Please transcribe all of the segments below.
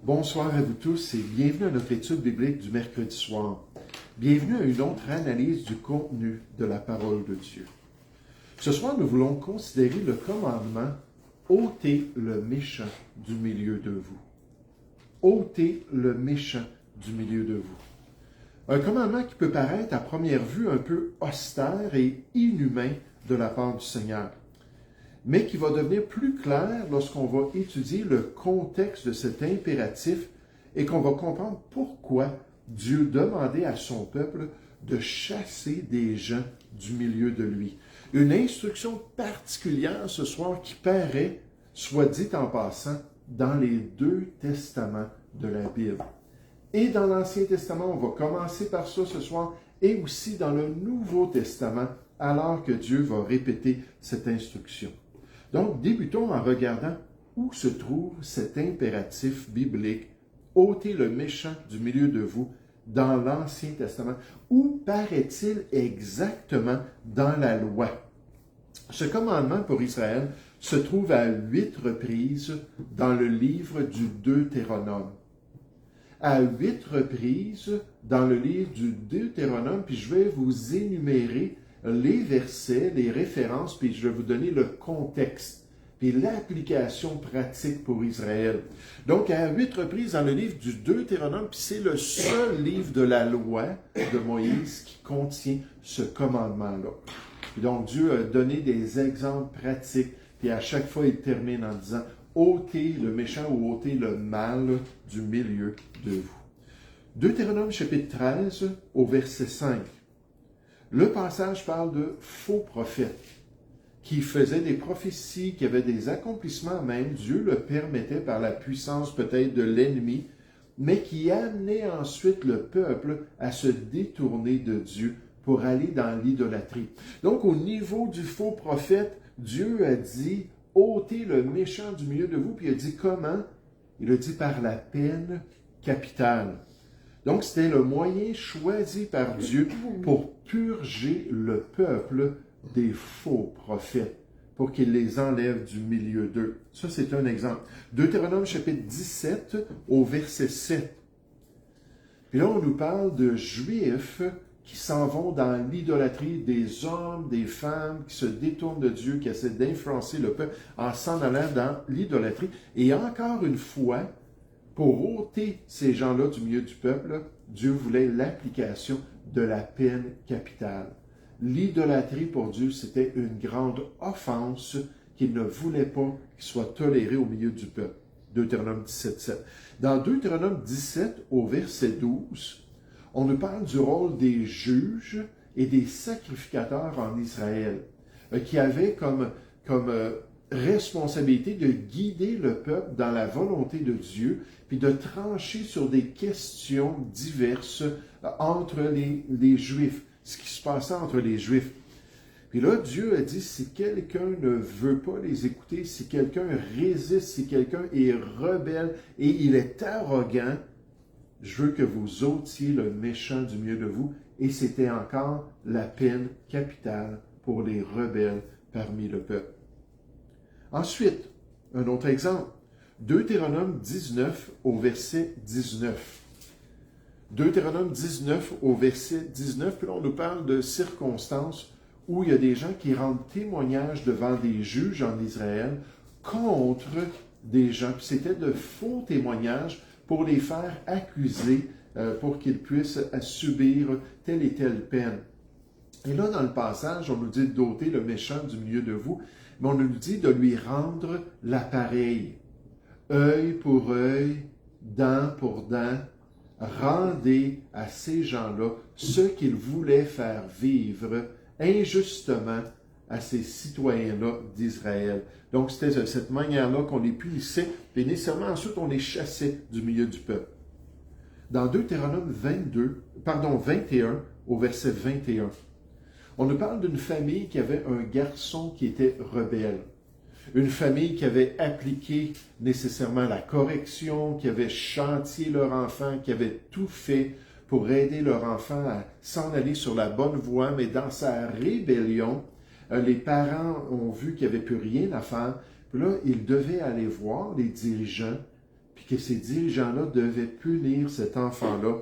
Bonsoir à vous tous et bienvenue à notre étude biblique du mercredi soir. Bienvenue à une autre analyse du contenu de la parole de Dieu. Ce soir, nous voulons considérer le commandement « ôtez le méchant du milieu de vous ». Ôtez le méchant du milieu de vous. Un commandement qui peut paraître à première vue un peu austère et inhumain de la part du Seigneur, mais qui va devenir plus clair lorsqu'on va étudier le contexte de cet impératif et qu'on va comprendre pourquoi Dieu demandait à son peuple de chasser des gens du milieu de lui. Une instruction particulière ce soir qui paraît, soit dit en passant, dans les deux testaments de la Bible. Et dans l'Ancien Testament, on va commencer par ça ce soir, et aussi dans le Nouveau Testament, alors que Dieu va répéter cette instruction. Donc, débutons en regardant où se trouve cet impératif biblique « ôtez le méchant du milieu de vous » dans l'Ancien Testament. Où paraît-il exactement dans la loi? Ce commandement pour Israël se trouve à 8 reprises dans le livre du Deutéronome. À 8 reprises dans le livre du Deutéronome, puis je vais vous énumérer les versets, les références, puis je vais vous donner le contexte, puis l'application pratique pour Israël. Donc, à 8 reprises dans le livre du Deutéronome, puis c'est le seul livre de la loi de Moïse qui contient ce commandement-là. Puis donc, Dieu a donné des exemples pratiques, puis à chaque fois, il termine en disant « ôtez le méchant ou ôtez le mal du milieu de vous ». Deutéronome chapitre 13 au verset 5. Le passage parle de faux prophètes qui faisaient des prophéties, qui avaient des accomplissements même, Dieu le permettait par la puissance peut-être de l'ennemi, mais qui amenait ensuite le peuple à se détourner de Dieu pour aller dans l'idolâtrie. Donc au niveau du faux prophète, Dieu a dit « ôtez le méchant du milieu de vous », puis il a dit comment? Il a dit par la peine capitale. Donc, c'était le moyen choisi par Dieu pour purger le peuple des faux prophètes, pour qu'il les enlève du milieu d'eux. Ça, c'est un exemple. Deutéronome chapitre 17 au verset 7. Puis là, on nous parle de Juifs qui s'en vont dans l'idolâtrie, des hommes, des femmes qui se détournent de Dieu, qui essaient d'influencer le peuple en s'en allant dans l'idolâtrie. Et encore une fois, pour ôter ces gens-là du milieu du peuple, Dieu voulait l'application de la peine capitale. L'idolâtrie pour Dieu, c'était une grande offense qu'il ne voulait pas qu'il soit toléré au milieu du peuple. Deutéronome 17, 7. Dans Deutéronome 17, au verset 12, on nous parle du rôle des juges et des sacrificateurs en Israël, qui avaient comme responsabilité de guider le peuple dans la volonté de Dieu, puis de trancher sur des questions diverses entre les Juifs, ce qui se passait entre les Juifs. Puis là, Dieu a dit, si quelqu'un ne veut pas les écouter, si quelqu'un résiste, si quelqu'un est rebelle et il est arrogant, je veux que vous ôtiez le méchant du milieu de vous. Et c'était encore la peine capitale pour les rebelles parmi le peuple. Ensuite, un autre exemple, Deutéronome 19 au verset 19. Deutéronome 19 au verset 19, puis là on nous parle de circonstances où il y a des gens qui rendent témoignage devant des juges en Israël contre des gens. Puis c'était de faux témoignages pour les faire accuser, pour qu'ils puissent subir telle et telle peine. Et là, dans le passage, on nous dit d'ôter le méchant du milieu de vous, mais on nous dit de lui rendre l'appareil. Œil pour œil, dent pour dent, rendez à ces gens-là ce qu'ils voulaient faire vivre injustement à ces citoyens-là d'Israël. Donc, c'était de cette manière-là qu'on les punissait, et nécessairement ensuite on les chassait du milieu du peuple. Dans Deutéronome 21, au verset 21, on nous parle d'une famille qui avait un garçon qui était rebelle. Une famille qui avait appliqué nécessairement la correction, qui avait chantier leur enfant, qui avait tout fait pour aider leur enfant à s'en aller sur la bonne voie, mais dans sa rébellion, les parents ont vu qu'il n'y avait plus rien à faire. Puis là, ils devaient aller voir les dirigeants, puis que ces dirigeants-là devaient punir cet enfant-là.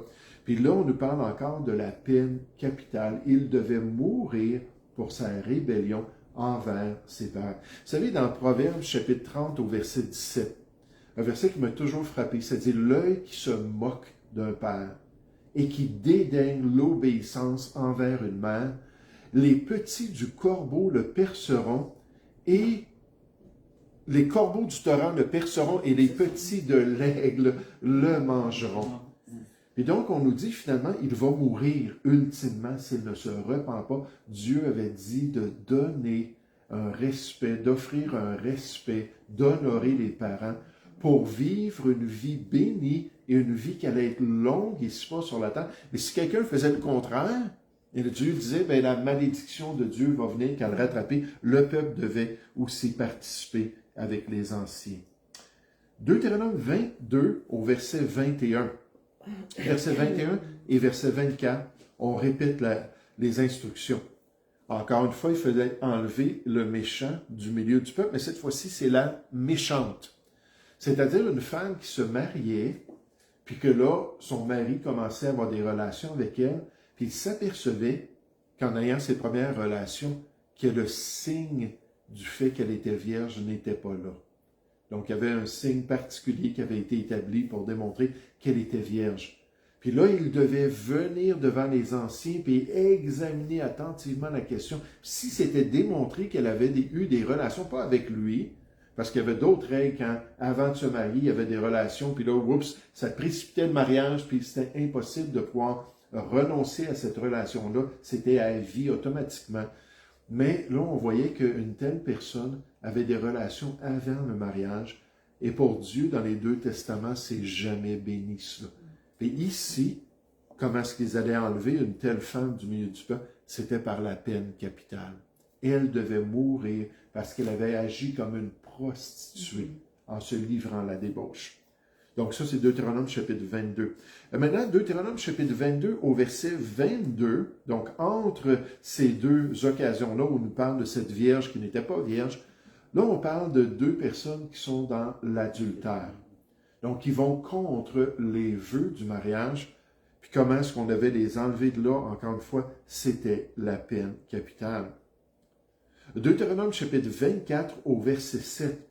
Puis là, on nous parle encore de la peine capitale. Il devait mourir pour sa rébellion envers ses pères. Vous savez, dans Proverbes, chapitre 30, au verset 17, un verset qui m'a toujours frappé, ça dit « L'œil qui se moque d'un père et qui dédaigne l'obéissance envers une mère, les petits du corbeau le perceront et les corbeaux du torrent le perceront et les petits de l'aigle le mangeront. » Et donc, on nous dit finalement, il va mourir ultimement s'il ne se repent pas. Dieu avait dit de donner un respect, d'offrir un respect, d'honorer les parents pour vivre une vie bénie et une vie qui allait être longue ici-bas sur la terre. Mais si quelqu'un faisait le contraire, et Dieu disait, ben, la malédiction de Dieu va venir qu'à le rattraper, le peuple devait aussi participer avec les anciens. Deutéronome 22 au verset 21. Verset 21 et verset 24, on répète les instructions. Encore une fois, il fallait enlever le méchant du milieu du peuple, mais cette fois-ci, c'est la méchante. C'est-à-dire une femme qui se mariait, puis que là, son mari commençait à avoir des relations avec elle, puis il s'apercevait qu'en ayant ses premières relations, que le signe du fait qu'elle était vierge n'était pas là. Donc, il y avait un signe particulier qui avait été établi pour démontrer qu'elle était vierge. Puis là, il devait venir devant les anciens puis examiner attentivement la question. Si c'était démontré qu'elle avait eu des relations, pas avec lui, parce qu'il y avait d'autres règles quand, avant de se marier, il y avait des relations, puis là, oups, ça précipitait le mariage, puis c'était impossible de pouvoir renoncer à cette relation-là. C'était à vie automatiquement. Mais là, on voyait qu'une telle personne avait des relations avant le mariage. Et pour Dieu, dans les deux testaments, c'est jamais béni cela. Et ici, comment est-ce qu'ils allaient enlever une telle femme du milieu du peuple? C'était par la peine capitale. Elle devait mourir parce qu'elle avait agi comme une prostituée en se livrant à la débauche. Donc ça, c'est Deutéronome chapitre 22. Maintenant, Deutéronome chapitre 22 au verset 22, donc entre ces deux occasions-là où on nous parle de cette vierge qui n'était pas vierge, là on parle de deux personnes qui sont dans l'adultère. Donc ils vont contre les vœux du mariage. Puis comment est-ce qu'on devait les enlever de là? Encore une fois, c'était la peine capitale. Deutéronome chapitre 24 au verset 7.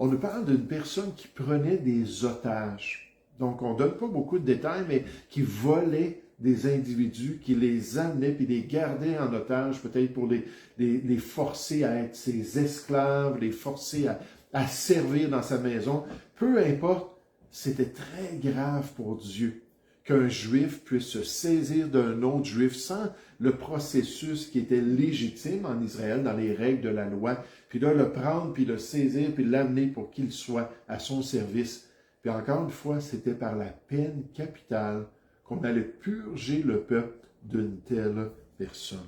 On nous parle d'une personne qui prenait des otages. Donc, on ne donne pas beaucoup de détails, mais qui volait des individus, qui les amenait puis les gardait en otage, peut-être pour les forcer à être ses esclaves, les forcer à servir dans sa maison. Peu importe, c'était très grave pour Dieu qu'un Juif puisse se saisir d'un autre Juif sans le processus qui était légitime en Israël dans les règles de la loi, puis là, le prendre, puis le saisir, puis l'amener pour qu'il soit à son service. Puis encore une fois, c'était par la peine capitale qu'on allait purger le peuple d'une telle personne.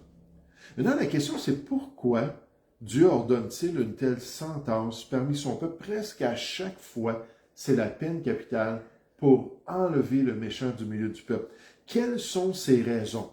Maintenant, la question, c'est pourquoi Dieu ordonne-t-il une telle sentence parmi son peuple? Presque à chaque fois, c'est la peine capitale pour enlever le méchant du milieu du peuple. Quelles sont ces raisons?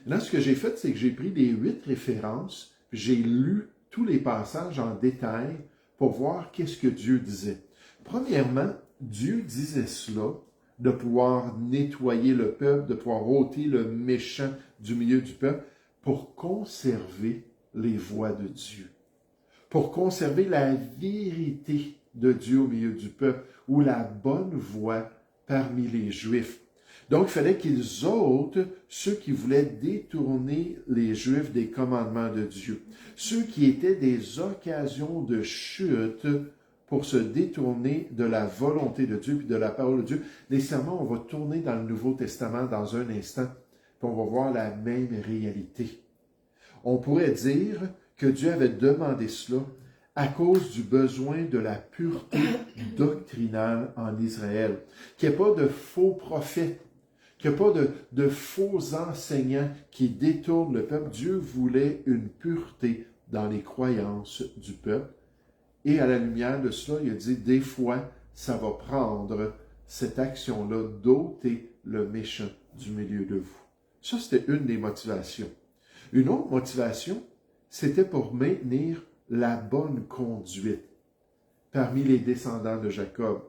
Là, ce que j'ai fait, c'est que j'ai pris les 8 références, j'ai lu tous les passages en détail pour voir qu'est-ce que Dieu disait. Premièrement, Dieu disait cela, de pouvoir nettoyer le peuple, de pouvoir ôter le méchant du milieu du peuple, pour conserver les voies de Dieu, pour conserver la vérité de Dieu au milieu du peuple, ou la bonne voie parmi les Juifs. Donc, il fallait qu'ils ôtent ceux qui voulaient détourner les Juifs des commandements de Dieu. Ceux qui étaient des occasions de chute pour se détourner de la volonté de Dieu puis de la parole de Dieu. Nécessairement, on va tourner dans le Nouveau Testament dans un instant, puis on va voir la même réalité. On pourrait dire que Dieu avait demandé cela à cause du besoin de la pureté doctrinale en Israël. Qu'il n'y ait pas de faux prophètes, qu'il n'y ait pas de faux enseignants qui détournent le peuple. Dieu voulait une pureté dans les croyances du peuple. Et à la lumière de cela, il a dit, des fois, ça va prendre cette action-là d'ôter le méchant du milieu de vous. Ça, c'était une des motivations. Une autre motivation, c'était pour maintenir la bonne conduite parmi les descendants de Jacob.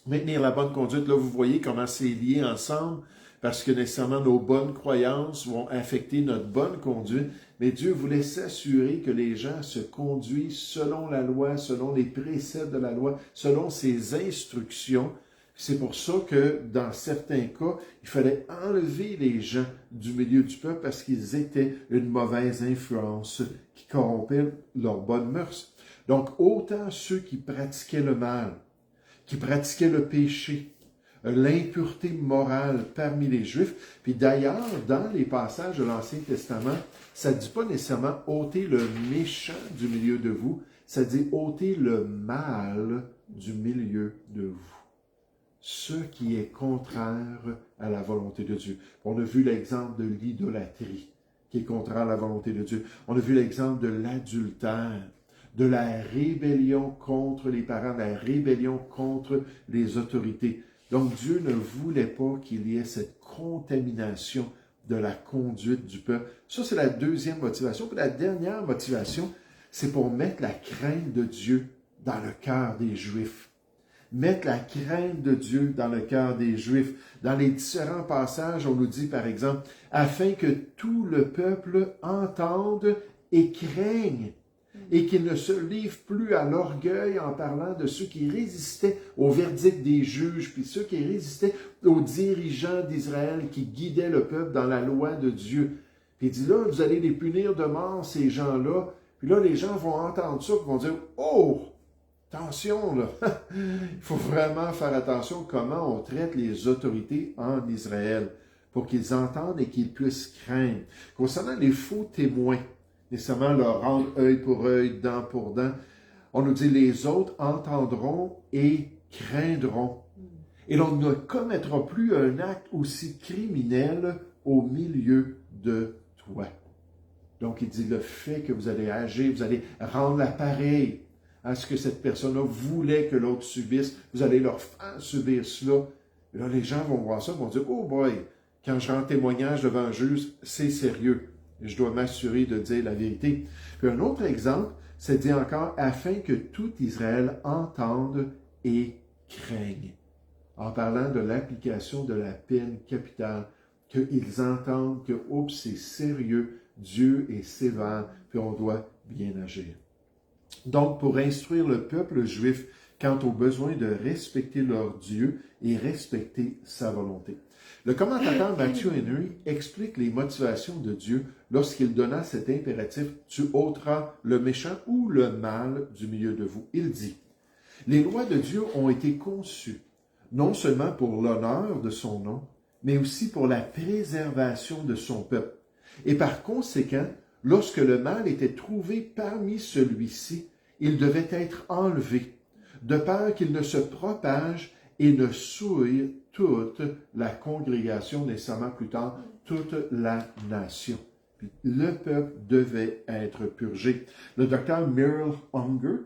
Maintenir la bonne conduite, là, vous voyez comment c'est lié ensemble, parce que nécessairement nos bonnes croyances vont affecter notre bonne conduite, mais Dieu voulait s'assurer que les gens se conduisent selon la loi, selon les préceptes de la loi, selon ses instructions. C'est pour ça que, dans certains cas, il fallait enlever les gens du milieu du peuple parce qu'ils étaient une mauvaise influence qui corrompait leurs bonnes mœurs. Donc, autant ceux qui pratiquaient le mal, qui pratiquaient le péché, l'impureté morale parmi les Juifs. Puis d'ailleurs, dans les passages de l'Ancien Testament, ça ne dit pas nécessairement « ôter le méchant du milieu de vous », ça dit « ôter le mal du milieu de vous ». Ce qui est contraire à la volonté de Dieu. On a vu l'exemple de l'idolâtrie, qui est contraire à la volonté de Dieu. On a vu l'exemple de l'adultère, de la rébellion contre les parents, de la rébellion contre les autorités. Donc Dieu ne voulait pas qu'il y ait cette contamination de la conduite du peuple. Ça, c'est la deuxième motivation. Puis la dernière motivation, c'est pour mettre la crainte de Dieu dans le cœur des Juifs. Mettre la crainte de Dieu dans le cœur des Juifs. Dans les différents passages, on nous dit par exemple, afin que tout le peuple entende et craigne, et qu'il ne se livre plus à l'orgueil en parlant de ceux qui résistaient au verdict des juges, puis ceux qui résistaient aux dirigeants d'Israël qui guidaient le peuple dans la loi de Dieu. Puis il dit là, vous allez les punir de mort, ces gens-là. Puis là, les gens vont entendre ça, puis vont dire, oh, attention, là, il faut vraiment faire attention comment on traite les autorités en Israël pour qu'ils entendent et qu'ils puissent craindre. Concernant les faux témoins, nécessairement leur rendre œil pour œil, dent pour dent, on nous dit les autres entendront et craindront. Et l'on ne commettra plus un acte aussi criminel au milieu de toi. Donc il dit le fait que vous allez agir, vous allez rendre l'appareil à ce que cette personne-là voulait que l'autre subisse, vous allez leur faire subir cela. Et là, les gens vont voir ça, vont dire, oh boy, quand je rends témoignage devant un juge, c'est sérieux. Je dois m'assurer de dire la vérité. Puis un autre exemple, c'est dit encore, afin que tout Israël entende et craigne. En parlant de l'application de la peine capitale, qu'ils entendent que, oups, c'est sérieux, Dieu est sévère, puis on doit bien agir. Donc, pour instruire le peuple juif quant au besoin de respecter leur Dieu et respecter sa volonté. Le commentateur Matthew Henry explique les motivations de Dieu lorsqu'il donna cet impératif « Tu ôteras le méchant ou le mal du milieu de vous ». Il dit « Les lois de Dieu ont été conçues, non seulement pour l'honneur de son nom, mais aussi pour la préservation de son peuple. Et par conséquent, lorsque le mal était trouvé parmi celui-ci, il devait être enlevé, de peur qu'il ne se propage et ne souille toute la congrégation, nécessairement plus tard, toute la nation. Puis, le peuple devait être purgé. Le docteur Merrill Unger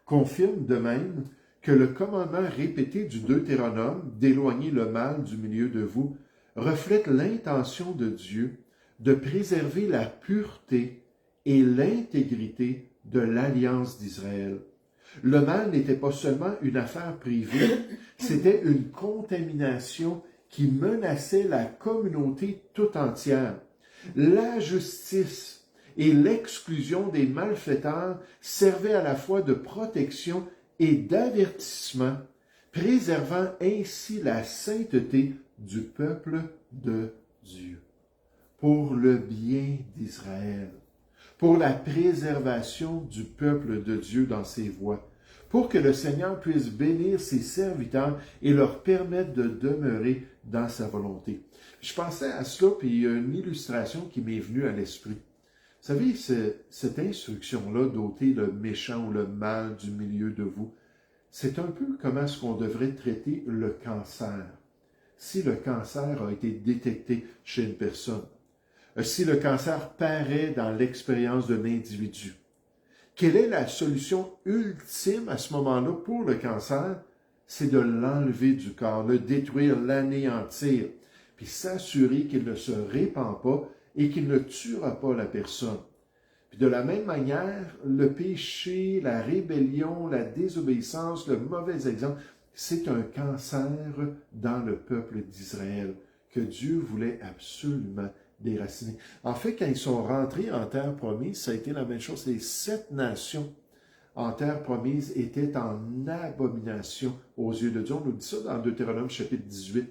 confirme de même que le commandement répété du Deutéronome d'éloigner le mal du milieu de vous reflète l'intention de Dieu de préserver la pureté et l'intégrité de l'alliance d'Israël. Le mal n'était pas seulement une affaire privée, c'était une contamination qui menaçait la communauté tout entière. La justice et l'exclusion des malfaiteurs servaient à la fois de protection et d'avertissement, préservant ainsi la sainteté du peuple de Dieu. Pour le bien d'Israël, pour la préservation du peuple de Dieu dans ses voies, pour que le Seigneur puisse bénir ses serviteurs et leur permettre de demeurer dans sa volonté. Je pensais à cela, puis il y a une illustration qui m'est venue à l'esprit. Vous savez, cette instruction-là d'ôter le méchant ou le mal du milieu de vous, c'est un peu comment est-ce qu'on devrait traiter le cancer. Si le cancer a été détecté chez une personne, si le cancer paraît dans l'expérience d'un individu, quelle est la solution ultime à ce moment-là pour le cancer? C'est de l'enlever du corps, le détruire, l'anéantir, puis s'assurer qu'il ne se répand pas et qu'il ne tuera pas la personne. Puis de la même manière, le péché, la rébellion, la désobéissance, le mauvais exemple, c'est un cancer dans le peuple d'Israël que Dieu voulait absolument déraciner. En fait, quand ils sont rentrés en terre promise, ça a été la même chose. Les 7 nations en terre promise étaient en abomination aux yeux de Dieu. On nous dit ça dans Deutéronome chapitre 18.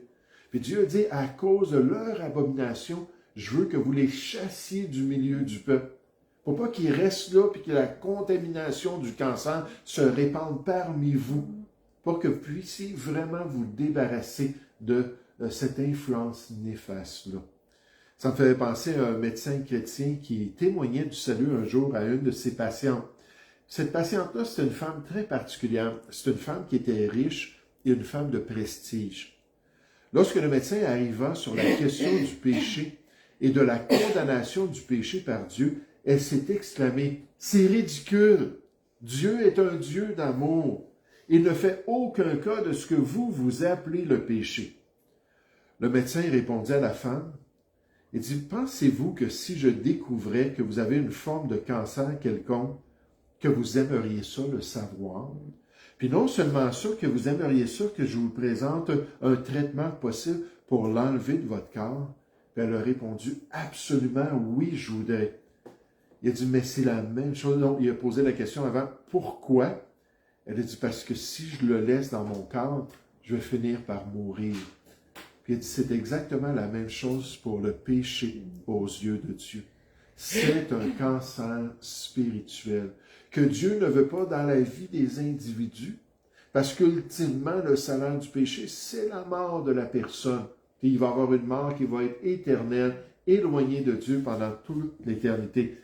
Puis Dieu a dit, à cause de leur abomination, je veux que vous les chassiez du milieu du peuple. Pour pas qu'ils restent là, puis que la contamination du cancer se répande parmi vous. Pour que vous puissiez vraiment vous débarrasser de cette influence néfaste-là. Ça me fait penser à un médecin chrétien qui témoignait du salut un jour à une de ses patientes. Cette patiente-là, c'est une femme très particulière. C'est une femme qui était riche et une femme de prestige. Lorsque le médecin arriva sur la question du péché et de la condamnation du péché par Dieu, elle s'est exclamée, « C'est ridicule! Dieu est un Dieu d'amour. Il ne fait aucun cas de ce que vous appelez le péché. » Le médecin répondit à la femme, il dit, « Pensez-vous que si je découvrais que vous avez une forme de cancer quelconque, que vous aimeriez ça le savoir? Puis non seulement ça, que vous aimeriez ça que je vous présente un traitement possible pour l'enlever de votre corps? » Puis elle a répondu, « Absolument, oui, je voudrais. » Il a dit, « Mais c'est la même chose. » Non, il a posé la question avant, « Pourquoi? » Elle a dit, « Parce que si je le laisse dans mon corps, je vais finir par mourir. » Puis il dit, c'est exactement la même chose pour le péché aux yeux de Dieu. C'est un cancer spirituel que Dieu ne veut pas dans la vie des individus, parce qu'ultimement, le salaire du péché, c'est la mort de la personne. Puis il va avoir une mort qui va être éternelle, éloignée de Dieu pendant toute l'éternité.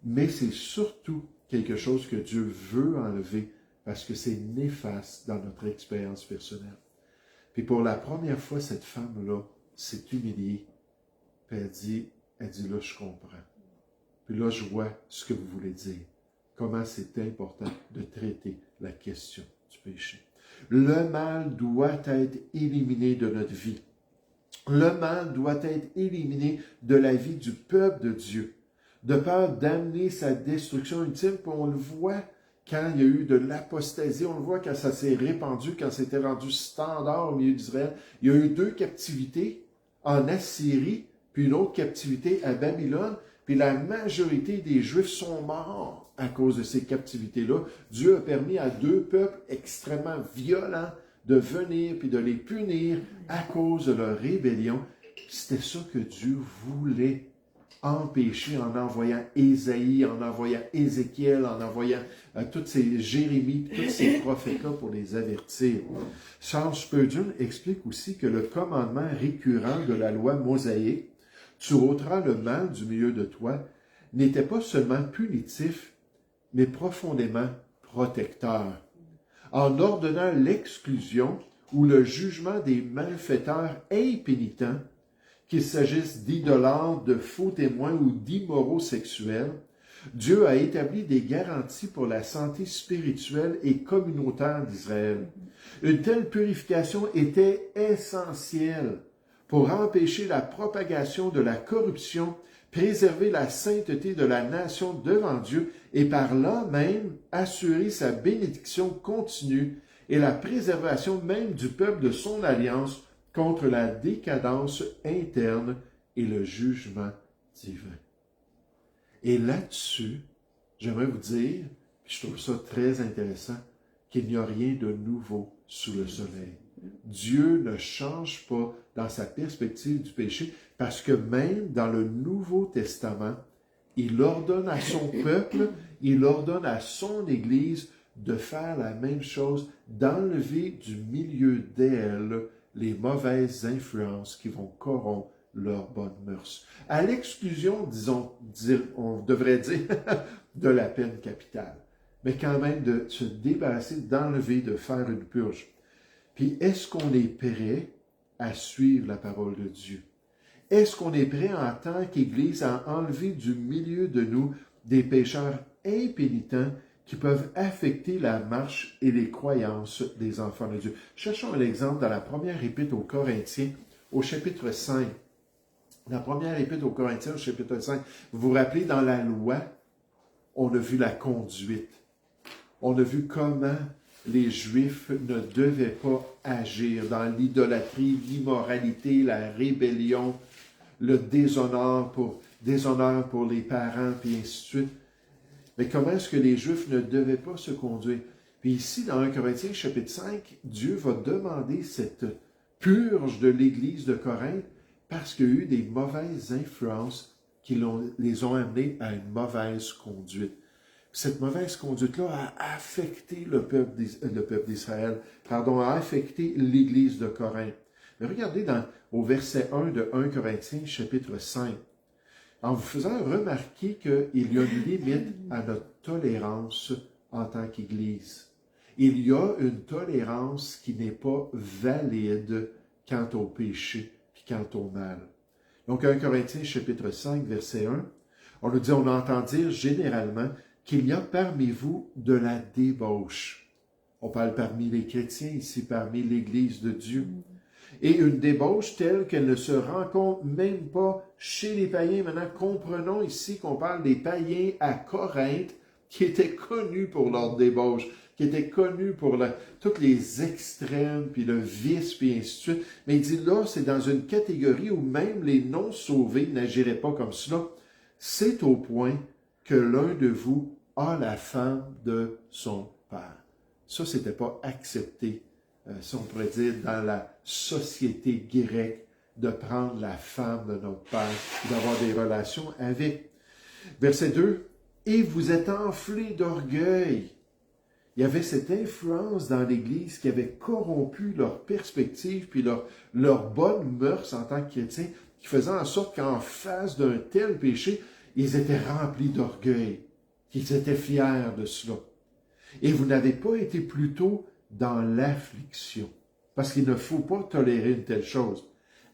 Mais c'est surtout quelque chose que Dieu veut enlever, parce que c'est néfaste dans notre expérience personnelle. Puis pour la première fois, cette femme-là s'est humiliée. Puis elle dit, là, je comprends. Puis là, je vois ce que vous voulez dire. Comment c'est important de traiter la question du péché. Le mal doit être éliminé de notre vie. Le mal doit être éliminé de la vie du peuple de Dieu. De peur d'amener sa destruction ultime, puis on le voit quand il y a eu de l'apostasie, on le voit quand ça s'est répandu, quand c'était rendu standard au milieu d'Israël. Il y a eu 2 captivités en Assyrie, puis une autre captivité à Babylone, puis la majorité des Juifs sont morts à cause de ces captivités-là. Dieu a permis à 2 peuples extrêmement violents de venir puis de les punir à cause de leur rébellion. C'était ça que Dieu voulait empêcher en envoyant Ésaïe, en envoyant Ézéchiel, en envoyant tous ces Jérémie, tous ces prophètes-là pour les avertir. Charles Spurgeon explique aussi que le commandement récurrent de la loi mosaïque, « Tu ôteras le mal du milieu de toi », n'était pas seulement punitif, mais profondément protecteur. En ordonnant l'exclusion ou le jugement des malfaiteurs impénitents, qu'il s'agisse d'idolâtres, de faux témoins ou d'immoraux sexuels, Dieu a établi des garanties pour la santé spirituelle et communautaire d'Israël. Une telle purification était essentielle pour empêcher la propagation de la corruption, préserver la sainteté de la nation devant Dieu et par là même assurer sa bénédiction continue et la préservation même du peuple de son alliance contre la décadence interne et le jugement divin. Et là-dessus, j'aimerais vous dire, puis je trouve ça très intéressant, qu'il n'y a rien de nouveau sous le soleil. Dieu ne change pas dans sa perspective du péché, parce que même dans le Nouveau Testament, il ordonne à son peuple, il ordonne à son Église de faire la même chose, d'enlever du milieu d'elle les mauvaises influences qui vont corrompre leurs bonnes mœurs. À l'exclusion, disons, on devrait dire, de la peine capitale. Mais quand même de se débarrasser, d'enlever, de faire une purge. Puis est-ce qu'on est prêt à suivre la parole de Dieu? Est-ce qu'on est prêt en tant qu'Église à enlever du milieu de nous des pécheurs impénitents qui peuvent affecter la marche et les croyances des enfants de Dieu? Cherchons un exemple dans la première épître aux Corinthiens, au chapitre 5. La première épître aux Corinthiens, au chapitre 5. Vous vous rappelez, dans la loi, on a vu la conduite. On a vu comment les Juifs ne devaient pas agir dans l'idolâtrie, l'immoralité, la rébellion, le déshonneur pour les parents, puis ainsi de suite. Mais comment est-ce que les Juifs ne devaient pas se conduire? Puis ici, dans 1 Corinthiens chapitre 5, Dieu va demander cette purge de l'Église de Corinthe parce qu'il y a eu des mauvaises influences qui les ont amenés à une mauvaise conduite. Cette mauvaise conduite-là a affecté le peuple d'Israël, a affecté l'Église de Corinthe. Mais regardez au verset 1 de 1 Corinthiens chapitre 5, en vous faisant remarquer qu'il y a une limite à notre tolérance en tant qu'Église. Il y a une tolérance qui n'est pas valide quant au péché puis quant au mal. Donc, 1 Corinthiens chapitre 5, verset 1, on nous dit, on entend dire généralement qu'il y a parmi vous de la débauche. On parle parmi les chrétiens ici, parmi l'Église de Dieu. Et une débauche telle qu'elle ne se rencontre même pas chez les païens. Maintenant, comprenons ici qu'on parle des païens à Corinthe qui étaient connus pour leur débauche, qui étaient connus pour tous les extrêmes, puis le vice, puis ainsi de suite. Mais il dit là, c'est dans une catégorie où même les non-sauvés n'agiraient pas comme cela. C'est au point que l'un de vous a la femme de son père. Ça, c'était pas accepté, si on pourrait dire, dans la société grecque, de prendre la femme de notre père, d'avoir des relations avec. Verset 2, « Et vous êtes enflés d'orgueil. » Il y avait cette influence dans l'Église qui avait corrompu leur perspective puis leur bonne mœurs en tant que chrétiens, qui faisait en sorte qu'en face d'un tel péché, ils étaient remplis d'orgueil, qu'ils étaient fiers de cela. Et vous n'avez pas été plutôt dans l'affliction, parce qu'il ne faut pas tolérer une telle chose,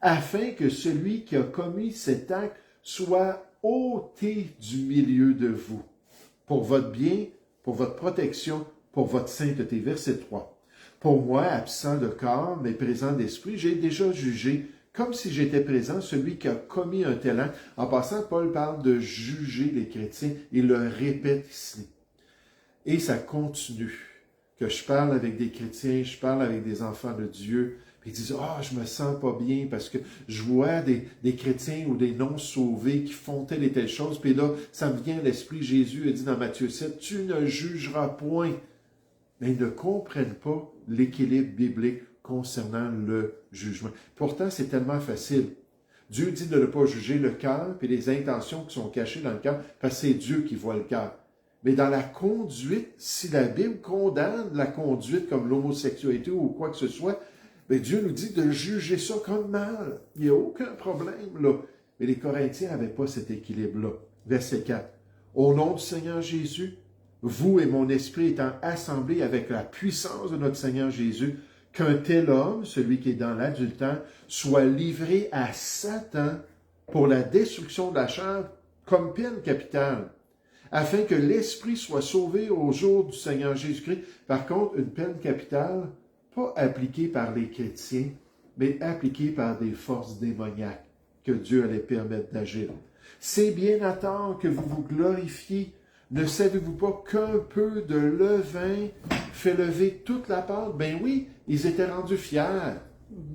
afin que celui qui a commis cet acte soit ôté du milieu de vous, pour votre bien, pour votre protection, pour votre sainteté. Verset 3. Pour moi, absent de corps, mais présent d'esprit, j'ai déjà jugé, comme si j'étais présent, celui qui a commis un tel acte. En passant, Paul parle de juger les chrétiens, il le répète ici. Et ça continue, que je parle avec des chrétiens, je parle avec des enfants de Dieu, puis ils disent « Ah, je me sens pas bien parce que je vois des chrétiens ou des non-sauvés qui font telle et telle chose. » Puis là, ça me vient à l'esprit, Jésus a dit dans Matthieu 7, « Tu ne jugeras point. » Mais ils ne comprennent pas l'équilibre biblique concernant le jugement. Pourtant, c'est tellement facile. Dieu dit de ne pas juger le cœur et les intentions qui sont cachées dans le cœur, parce que c'est Dieu qui voit le cœur. Mais dans la conduite, si la Bible condamne la conduite comme l'homosexualité ou quoi que ce soit, bien Dieu nous dit de juger ça comme mal. Il n'y a aucun problème là. Mais les Corinthiens n'avaient pas cet équilibre-là. Verset 4. Au nom du Seigneur Jésus, vous et mon esprit étant assemblés avec la puissance de notre Seigneur Jésus, qu'un tel homme, celui qui est dans l'adultère, soit livré à Satan pour la destruction de la chair comme peine capitale, afin que l'esprit soit sauvé au jour du Seigneur Jésus-Christ. Par contre, une peine capitale, pas appliquée par les chrétiens, mais appliquée par des forces démoniaques que Dieu allait permettre d'agir. C'est bien à tort que vous vous glorifiez. Ne savez-vous pas qu'un peu de levain fait lever toute la pâte? Ben oui, ils étaient rendus fiers,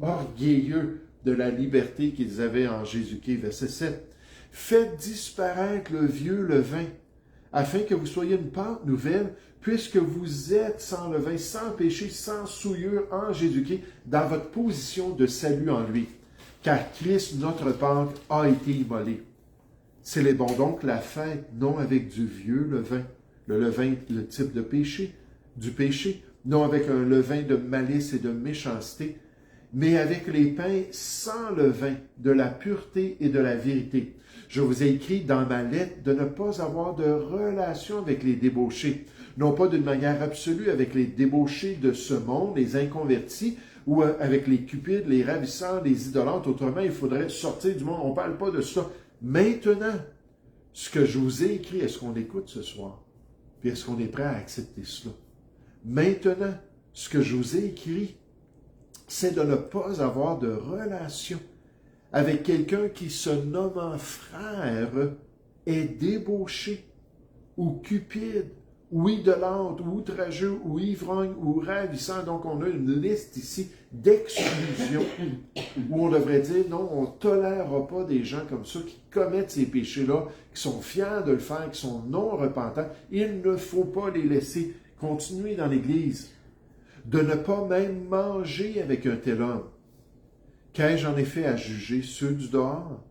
orgueilleux de la liberté qu'ils avaient en Jésus-Christ. Verset 7. Faites disparaître le vieux levain, afin que vous soyez une pâte nouvelle, puisque vous êtes sans levain, sans péché, sans souillure en Jésus-Christ, dans votre position de salut en lui. Car Christ, notre Pâque, a été immolé. Célébrons donc la fête, non avec du vieux levain, le levain, le type de péché, du péché, non avec un levain de malice et de méchanceté, mais avec les pains sans levain, de la pureté et de la vérité. Je vous ai écrit dans ma lettre de ne pas avoir de relation avec les débauchés, non pas d'une manière absolue avec les débauchés de ce monde, les inconvertis, ou avec les cupides, les ravisseurs, les idolâtres. Autrement, il faudrait sortir du monde. On ne parle pas de ça. Maintenant, ce que je vous ai écrit, est-ce qu'on écoute ce soir? Puis est-ce qu'on est prêt à accepter cela? Maintenant, ce que je vous ai écrit, c'est de ne pas avoir de relation avec quelqu'un qui, se nommant frère, est débauché, ou cupide, ou idolâtre, ou outrageux, ou ivrogne, ou ravissant. Donc, on a une liste ici d'exclusion où on devrait dire, non, on ne tolérera pas des gens comme ça qui commettent ces péchés-là, qui sont fiers de le faire, qui sont non repentants. Il ne faut pas les laisser continuer dans l'Église. De ne pas même manger avec un tel homme. Qu'ai-je en effet à juger ceux du dehors?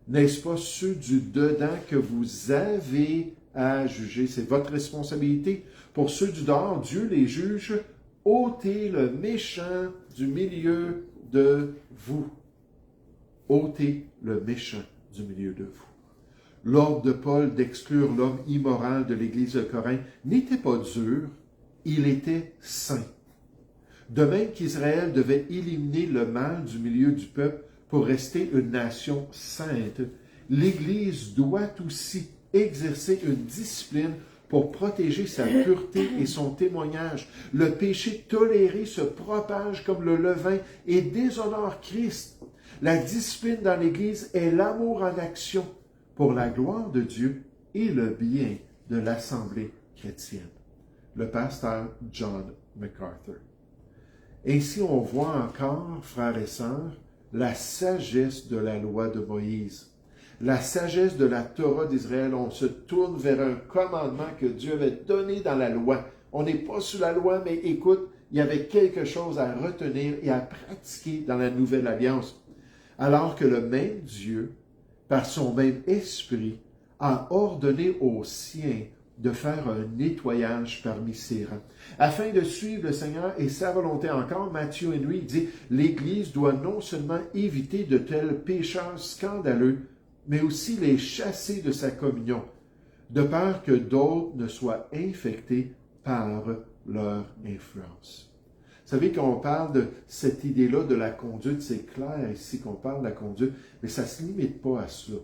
N'est-ce pas ceux du dedans que vous avez à juger? C'est votre responsabilité. Pour ceux du dehors, Dieu les juge. Ôtez le méchant du milieu de vous. Ôtez le méchant du milieu de vous. L'ordre de Paul d'exclure l'homme immoral de l'Église de Corinthe n'était pas dur, il était saint. De même qu'Israël devait éliminer le mal du milieu du peuple pour rester une nation sainte, l'Église doit aussi exercer une discipline pour protéger sa pureté et son témoignage. Le péché toléré se propage comme le levain et déshonore Christ. La discipline dans l'Église est l'amour en action pour la gloire de Dieu et le bien de l'Assemblée chrétienne. Le pasteur John MacArthur. Ainsi, on voit encore, frères et sœurs, la sagesse de la loi de Moïse. La sagesse de la Torah d'Israël. On se tourne vers un commandement que Dieu avait donné dans la loi. On n'est pas sous la loi, mais écoute, il y avait quelque chose à retenir et à pratiquer dans la nouvelle alliance. Alors que le même Dieu, par son même esprit, a ordonné aux siens de faire un nettoyage parmi ses rangs. Afin de suivre le Seigneur et sa volonté encore, Matthieu Henry dit « L'Église doit non seulement éviter de tels pécheurs scandaleux, mais aussi les chasser de sa communion, de peur que d'autres ne soient infectés par leur influence. » Vous savez qu'on parle de cette idée-là de la conduite, c'est clair ici qu'on parle de la conduite, mais ça ne se limite pas à cela.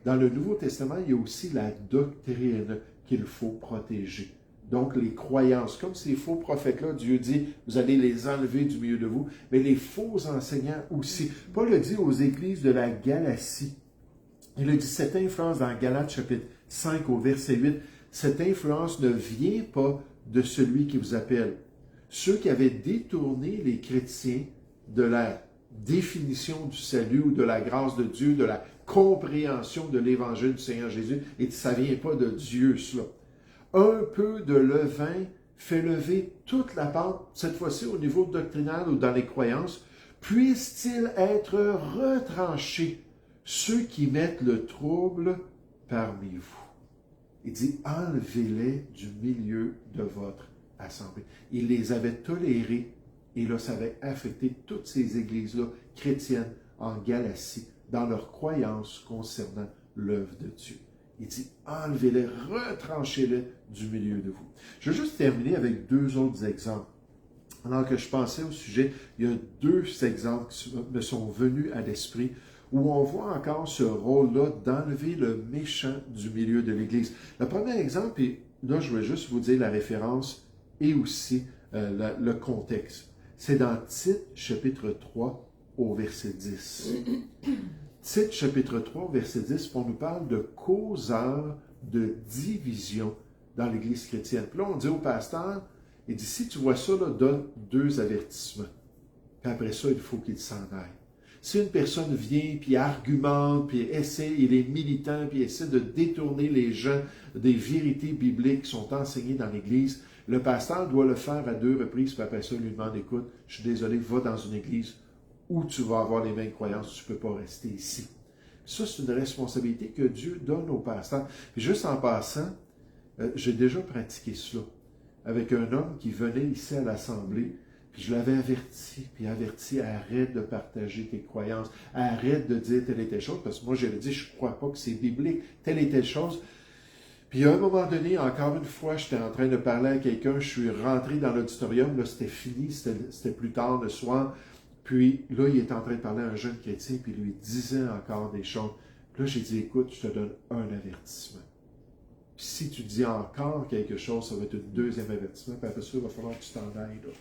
Dans le Nouveau Testament, il y a aussi la doctrine qu'il faut protéger. Donc, les croyances, comme ces faux prophètes-là, Dieu dit, vous allez les enlever du milieu de vous, mais les faux enseignants aussi. Paul le dit aux églises de la Galatie. Il a dit, cette influence dans Galates chapitre 5 au verset 8, cette influence ne vient pas de celui qui vous appelle. Ceux qui avaient détourné les chrétiens de la définition du salut ou de la grâce de Dieu, de la compréhension de l'évangile du Seigneur Jésus, et ça ne vient pas de Dieu, cela. Un peu de levain fait lever toute la pente, cette fois-ci au niveau doctrinal ou dans les croyances, puisse-t-il être retranché, ceux qui mettent le trouble parmi vous. Il dit, enlevez-les du milieu de votre assemblée. Il les avait tolérés, et là, ça avait affecté toutes ces églises-là chrétiennes en Galatie, dans leurs croyances concernant l'œuvre de Dieu. Il dit, enlevez-les, retranchez-les du milieu de vous. Je vais juste terminer avec deux autres exemples. Alors que je pensais au sujet, il y a deux exemples qui me sont venus à l'esprit où on voit encore ce rôle-là d'enlever le méchant du milieu de l'Église. Le premier exemple, et là je vais juste vous dire la référence et aussi le contexte. C'est dans Tite, chapitre 3, au verset 10. Tite, chapitre 3, verset 10, on nous parle de causeurs de division dans l'Église chrétienne. Puis là, on dit au pasteur, il dit, si tu vois ça, là, donne 2 avertissements. Puis après ça, il faut qu'il s'en aille. Si une personne vient, puis argumente, puis essaie, il est militant, puis essaie de détourner les gens des vérités bibliques qui sont enseignées dans l'Église, le pasteur doit le faire à 2 reprises, puis après ça, il lui demande, écoute, je suis désolé, va dans une église où tu vas avoir les mêmes croyances, tu ne peux pas rester ici. Ça, c'est une responsabilité que Dieu donne au pasteur. Puis juste en passant, j'ai déjà pratiqué cela avec un homme qui venait ici à l'Assemblée, puis je l'avais averti, arrête de partager tes croyances, arrête de dire telle et telle chose, parce que moi, j'avais dit, je ne crois pas que c'est biblique, telle et telle chose. Puis à un moment donné, encore une fois, j'étais en train de parler à quelqu'un, je suis rentré dans l'auditorium, là, c'était fini, c'était plus tard le soir, puis là, il était en train de parler à un jeune chrétien, puis il lui disait encore des choses. Puis là, j'ai dit, écoute, je te donne un avertissement. Puis si tu dis encore quelque chose, ça va être un 2e avertissement, puis après ça, il va falloir que tu t'en ailles, là.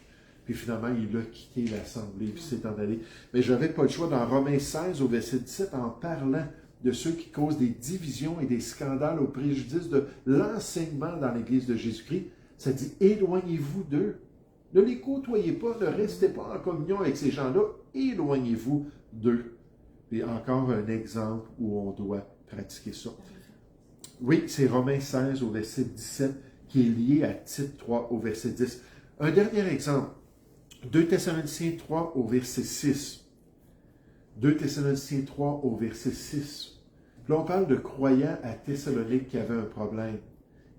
Puis finalement, il a quitté l'Assemblée, puis s'est en allé. Mais je n'avais pas le choix, dans Romains 16, au verset 17, en parlant de ceux qui causent des divisions et des scandales au préjudice de l'enseignement dans l'Église de Jésus-Christ, Ça dit, éloignez-vous d'eux. Ne les côtoyez pas, ne restez pas en communion avec ces gens-là, éloignez-vous d'eux. Et encore un exemple où on doit pratiquer ça. Oui, c'est Romains 16 au verset 17 qui est lié à Tite 3 au verset 10. Un dernier exemple, 2 Thessaloniciens 3 au verset 6. 2 Thessaloniciens 3 au verset 6. Là, on parle de croyants à Thessalonique qui avaient un problème.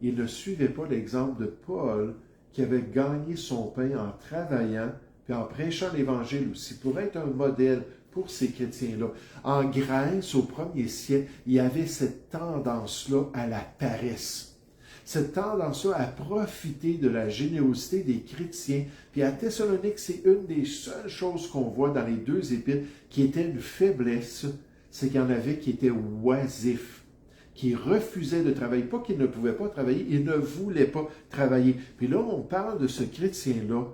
Ils ne suivaient pas l'exemple de Paul qui avait gagné son pain en travaillant puis en prêchant l'Évangile aussi, pour être un modèle pour ces chrétiens-là. En Grèce, au 1er siècle, il y avait cette tendance-là à la paresse. Cette tendance-là à profiter de la générosité des chrétiens. Puis à Thessalonique, c'est une des seules choses qu'on voit dans les deux épîtres qui était une faiblesse, c'est qu'il y en avait qui étaient oisifs, qui refusaient de travailler. Pas qu'ils ne pouvaient pas travailler, ils ne voulaient pas travailler. Puis là, on parle de ce chrétien-là,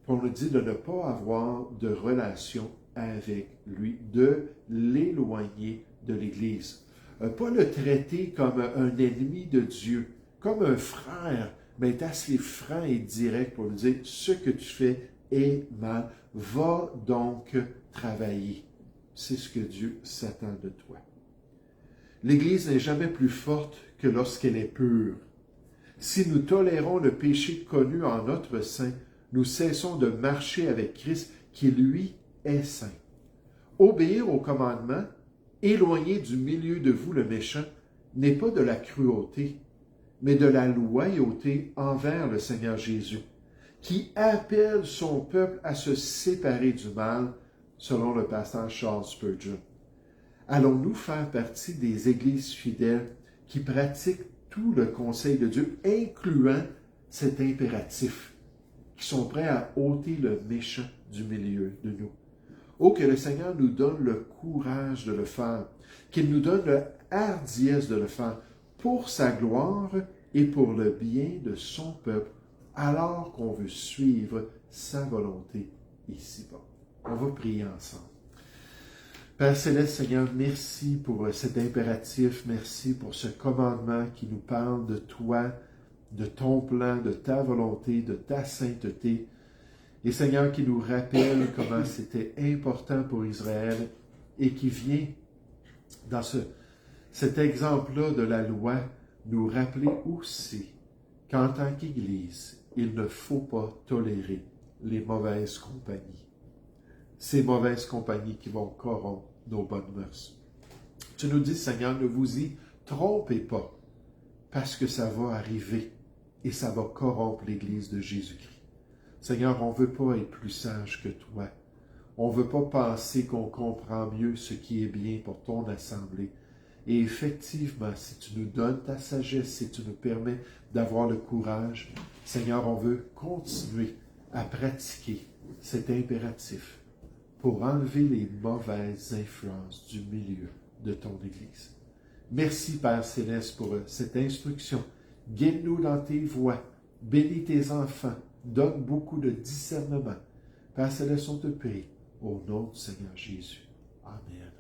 on nous dit de ne pas avoir de relation avec lui, de l'éloigner de l'Église. Pas le traiter comme un ennemi de Dieu, comme un frère, mais être assez franc et direct pour lui dire « ce que tu fais est mal, va donc travailler ». C'est ce que Dieu s'attend de toi. L'Église n'est jamais plus forte que lorsqu'elle est pure. Si nous tolérons le péché connu en notre sein, nous cessons de marcher avec Christ qui, lui, est saint. Obéir au commandement, éloigner du milieu de vous le méchant, n'est pas de la cruauté, mais de la loyauté envers le Seigneur Jésus, qui appelle son peuple à se séparer du mal, selon le pasteur Charles Spurgeon. Allons-nous faire partie des églises fidèles qui pratiquent tout le conseil de Dieu, incluant cet impératif, qui sont prêts à ôter le méchant du milieu de nous? Oh, que le Seigneur nous donne le courage de le faire, qu'il nous donne la hardiesse de le faire pour sa gloire et pour le bien de son peuple, alors qu'on veut suivre sa volonté ici-bas. On va prier ensemble. Père Céleste, Seigneur, merci pour cet impératif, merci pour ce commandement qui nous parle de toi, de ton plan, de ta volonté, de ta sainteté. Et Seigneur, qui nous rappelle comment c'était important pour Israël et qui vient dans cet exemple-là de la loi nous rappeler aussi qu'en tant qu'Église, il ne faut pas tolérer les mauvaises compagnies. Ces mauvaises compagnies qui vont corrompre nos bonnes mœurs. Tu nous dis, Seigneur, ne vous y trompez pas, parce que ça va arriver et ça va corrompre l'Église de Jésus-Christ. Seigneur, on ne veut pas être plus sage que toi. On ne veut pas penser qu'on comprend mieux ce qui est bien pour ton assemblée. Et effectivement, si tu nous donnes ta sagesse, si tu nous permets d'avoir le courage, Seigneur, on veut continuer à pratiquer cet impératif pour enlever les mauvaises influences du milieu de ton Église. Merci, Père Céleste, pour cette instruction. Guide-nous dans tes voies. Bénis tes enfants. Donne beaucoup de discernement. Père Céleste, on te prie au nom du Seigneur Jésus. Amen.